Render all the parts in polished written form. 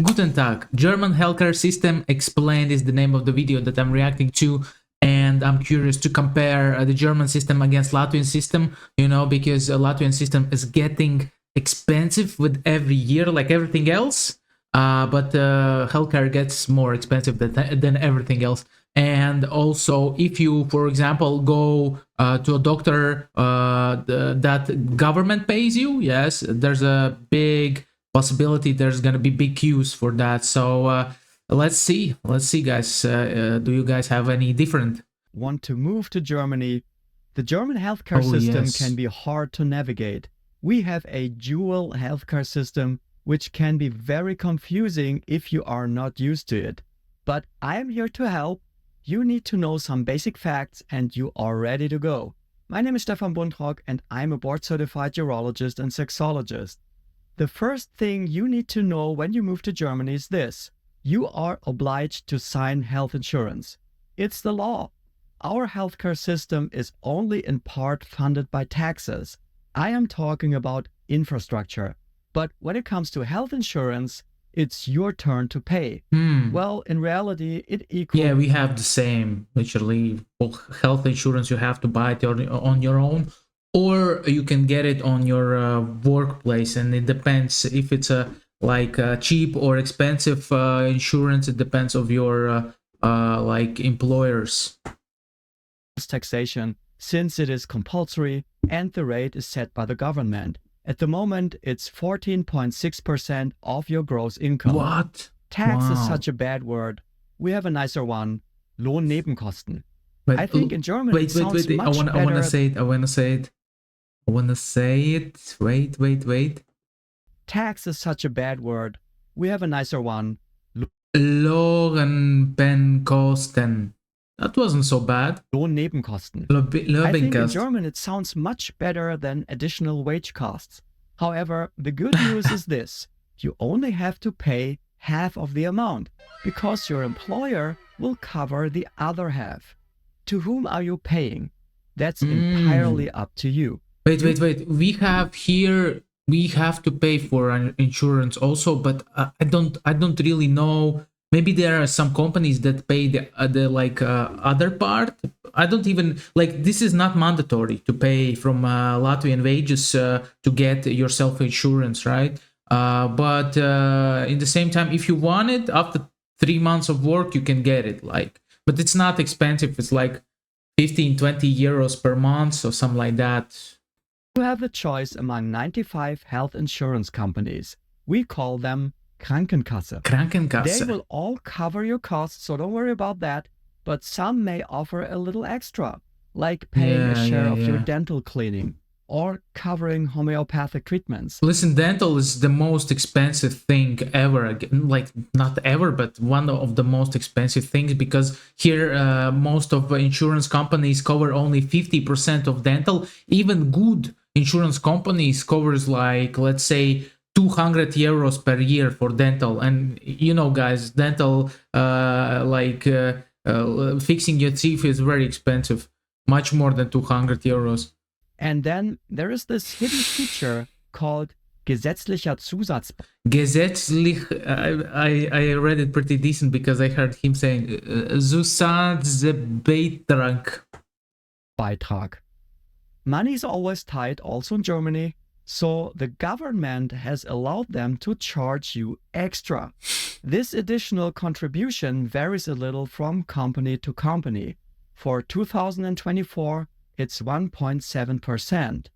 Guten Tag. German healthcare system explained is the name of the video that I'm reacting to, and I'm curious to compare the German system against Latvian system, because Latvian system is getting expensive with every year, like everything else. But healthcare gets more expensive than everything else. And also, if you, for example, go to a doctor that government pays you, yes, there's a big possibility there's gonna be big queues for that. So let's see, guys. Do you guys have any different? Want to move to Germany? The German healthcare system can be hard to navigate. We have a dual healthcare system, which can be very confusing if you are not used to it. But I am here to help. You need to know some basic facts and you are ready to go. My name is Stefan Buntrock and I'm a board-certified urologist and sexologist. The first thing you need to know when you move to Germany is this: you are obliged to sign health insurance. It's the law. Our healthcare system is only in part funded by taxes. I am talking about infrastructure. But when it comes to health insurance, it's your turn to pay. Well, in reality, it equals... Yeah, we have the same, literally. Well, health insurance, you have to buy it on your own, or you can get it on your workplace, and it depends if it's a cheap or expensive insurance. It depends of your employers. Taxation, since it is compulsory and the rate is set by the government. At the moment, it's 14.6% of your gross income. What? Tax is such a bad word. We have a nicer one: Lohnnebenkosten. But, I think in German it sounds much better. I want to say it. Wait. Tax is such a bad word. We have a nicer one: Lohnnebenkosten. That wasn't so bad. Lohnnebenkosten. I think in German it sounds much better than additional wage costs. However, the good news is this: you only have to pay half of the amount, because your employer will cover the other half. To whom are you paying? That's entirely up to you. Wait. We have to pay for an insurance also, but I don't really know. Maybe there are some companies that pay the other part. I don't even this is not mandatory to pay from Latvian wages to get your self-insurance, right? But in the same time, if you want it, after 3 months of work, you can get it. But it's not expensive. It's like 15-20 euros per month or something like that. You have the choice among 95 health insurance companies. We call them Krankenkasse. They will all cover your costs, so don't worry about that. But some may offer a little extra, like paying a share of your dental cleaning or covering homeopathic treatments. Listen, dental is the most expensive thing ever. Not ever, but one of the most expensive things, because here most of the insurance companies cover only 50% of dental. Even good insurance companies covers let's say 200 euros per year for dental. And guys, dental fixing your teeth is very expensive, much more than 200 euros. And then there is this hidden feature called gesetzlicher Zusatz. Gesetzlich, I read it pretty decent because I heard him saying Beitrag. Money is always tight also in Germany. So the government has allowed them to charge you extra. This additional contribution varies a little from company to company. For 2024, it's 1.7%,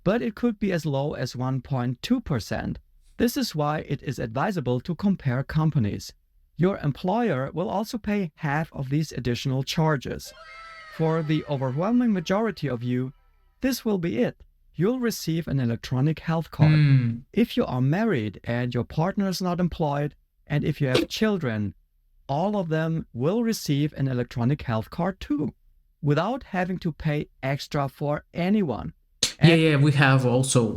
but it could be as low as 1.2%. This is why it is advisable to compare companies. Your employer will also pay half of these additional charges. For the overwhelming majority of you, this will be it. You'll receive an electronic health card. If you are married and your partner is not employed, and if you have children, all of them will receive an electronic health card too, without having to pay extra for anyone. Yeah, we have also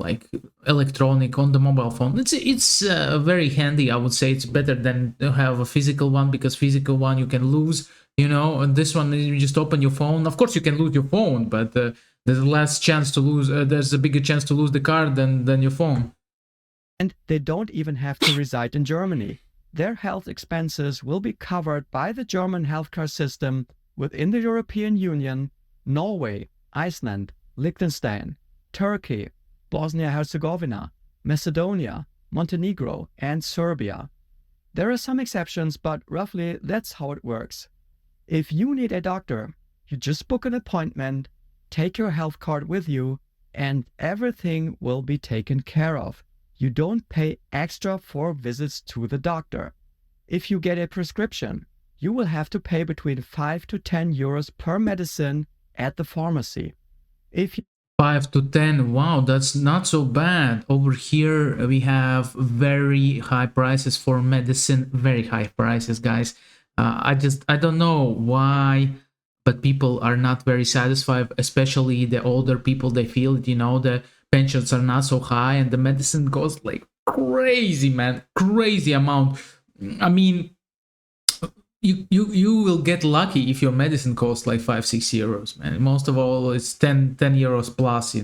electronic on the mobile phone. It's very handy. I would say it's better than to have a physical one, because physical one you can lose, and this one you just open your phone. Of course you can lose your phone, but there's less chance to lose. There's a bigger chance to lose the card than your phone. And they don't even have to reside in Germany. their health expenses will be covered by the German healthcare system within the European Union, Norway, Iceland, Liechtenstein, Turkey, Bosnia-Herzegovina, Macedonia, Montenegro, and Serbia. There are some exceptions, but roughly that's how it works. If you need a doctor, you just book an appointment, take your health card with you, and everything will be taken care of. You don't pay extra for visits to the doctor. If you get a prescription, you will have to pay between 5 to 10 euros per medicine at the pharmacy. If you 5 to 10, wow, that's not so bad. Over here we have very high prices for medicine, very high prices, guys. I don't know why, but people are not very satisfied, especially the older people. They feel it, the pensions are not so high and the medicine goes like crazy, man, crazy amount. I mean, you will get lucky if your medicine costs like 5-6 euros, man. Most of all, it's 10 euros plus,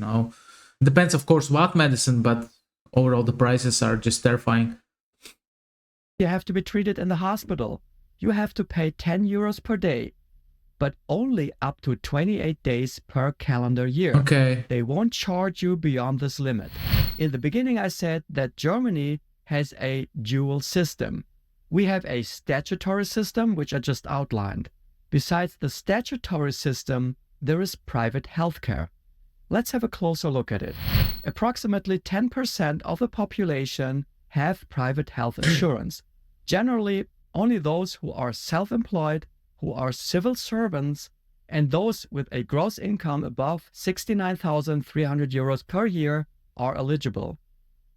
Depends, of course, what medicine, but overall the prices are just terrifying. You have to be treated in the hospital. You have to pay 10 euros per day, but only up to 28 days per calendar year. Okay. They won't charge you beyond this limit. In the beginning, I said that Germany has a dual system. We have a statutory system, which I just outlined. Besides the statutory system, there is private healthcare. Let's have a closer look at it. Approximately 10% of the population have private health insurance. Generally, only those who are self-employed, who are civil servants, and those with a gross income above 69,300 euros per year are eligible.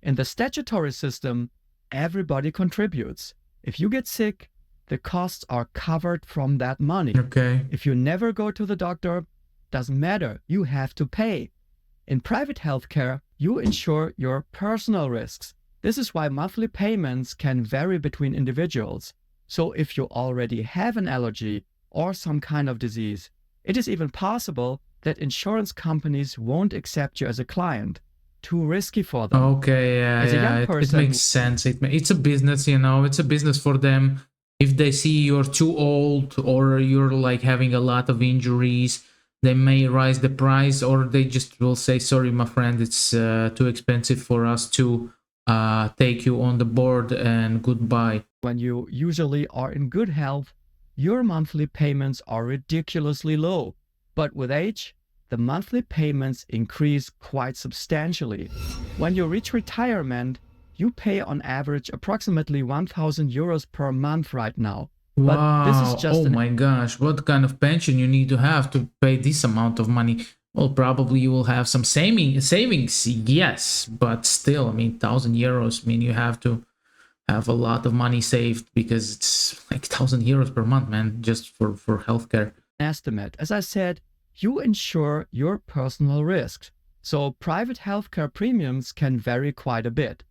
In the statutory system, everybody contributes. If you get sick, the costs are covered from that money. Okay. If you never go to the doctor, doesn't matter, you have to pay. In private healthcare, you insure your personal risks. This is why monthly payments can vary between individuals. So if you already have an allergy or some kind of disease, it is even possible that insurance companies won't accept you as a client. Too risky for them. Okay, yeah, it makes sense. It's a business, it's a business for them. If they see you're too old or you're like having a lot of injuries, they may raise the price, or they just will say, sorry, my friend, it's too expensive for us to take you on the board, and goodbye. When you usually are in good health, your monthly payments are ridiculously low. But with age, the monthly payments increase quite substantially. When you reach retirement, you pay on average approximately 1,000 euros per month right now. Wow, but this is just my gosh, what kind of pension you need to have to pay this amount of money? Well, probably you will have some savings, yes, but still, 1,000 euros, you have to have a lot of money saved, because it's like 1,000 euros per month, man, just for healthcare. Estimate. As I said, you insure your personal risks, so private healthcare premiums can vary quite a bit.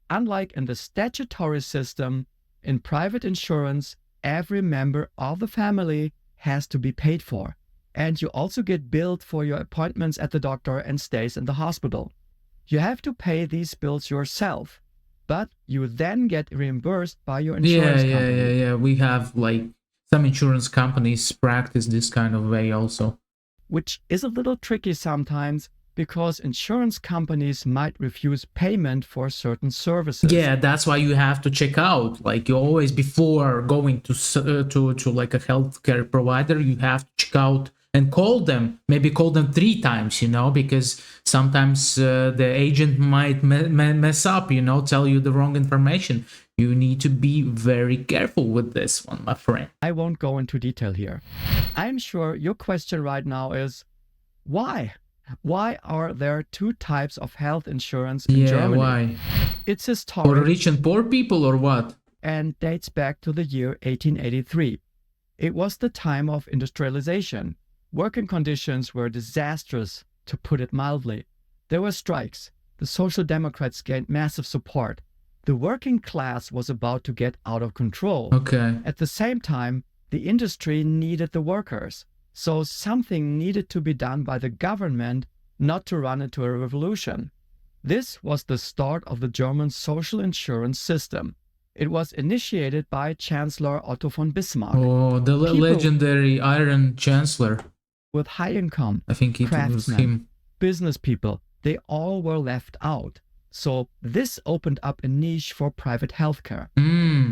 Unlike in the statutory system, in private insurance, every member of the family has to be paid for, and you also get billed for your appointments at the doctor and stays in the hospital. You have to pay these bills yourself, but you then get reimbursed by your insurance company. Yeah. We have like some insurance companies practice this kind of way also. Which is a little tricky sometimes, because insurance companies might refuse payment for certain services. Yeah, that's why you have to check out. Like, you always, before going to like a healthcare provider, you have to check out and call them. Maybe call them 3 times, because sometimes the agent might mess up, tell you the wrong information. You need to be very careful with this one, my friend. I won't go into detail here. I'm sure your question right now is, why? Why are there 2 types of health insurance in Germany? Why? It's historic. For rich and poor people, or what? And dates back to the year 1883. It was the time of industrialization. Working conditions were disastrous, to put it mildly. There were strikes. The Social Democrats gained massive support. The working class was about to get out of control. Okay. At the same time, the industry needed the workers. So something needed to be done by the government not to run into a revolution. This was the start of the German social insurance system. It was initiated by Chancellor Otto von Bismarck. Oh, the legendary Iron Chancellor. With high income, I think it was him. Business people, they all were left out. So this opened up a niche for private healthcare.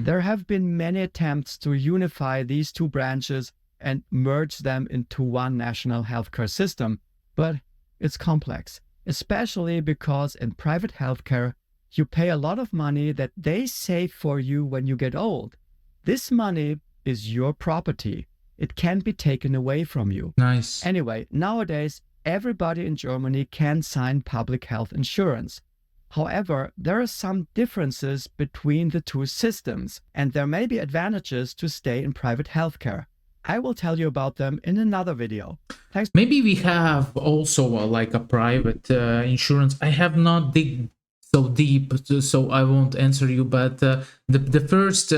There have been many attempts to unify these two branches and merge them into one national healthcare system, but it's complex, especially because in private healthcare, you pay a lot of money that they save for you when you get old. This money is your property. It can't be taken away from you. Nice. Anyway, nowadays, everybody in Germany can sign public health insurance. However, there are some differences between the two systems, and there may be advantages to stay in private healthcare. I will tell you about them in another video. Thanks. Maybe we have also like a private insurance. I have not dig so deep, so I won't answer you. But the first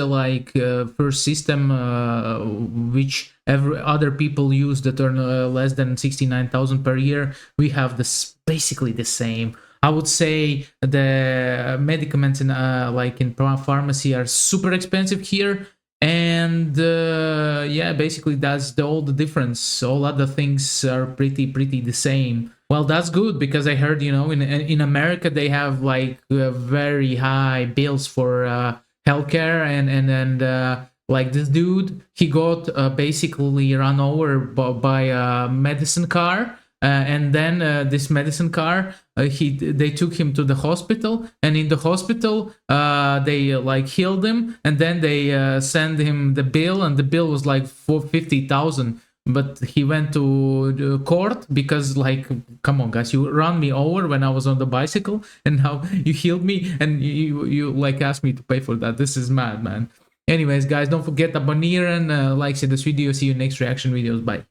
first system which every other people use that earn less than 69,000 per year, we have this basically the same. I would say the medicaments in in pharmacy are super expensive here, and yeah, basically that's all the difference. All other things are pretty the same. Well, that's good, because I heard, you know, in America they have like very high bills for healthcare, and like this dude, he got basically run over by a medicine car. And then this medicine car, they took him to the hospital, and in the hospital they like healed him, and then they sent him the bill, and the bill was like 450,000. But he went to court because, like, come on guys, you ran me over when I was on the bicycle, and now you healed me, and you like asked me to pay for that. This is mad, man. Anyways guys, don't forget to abonnieren, like, share this video. See you next reaction videos. Bye.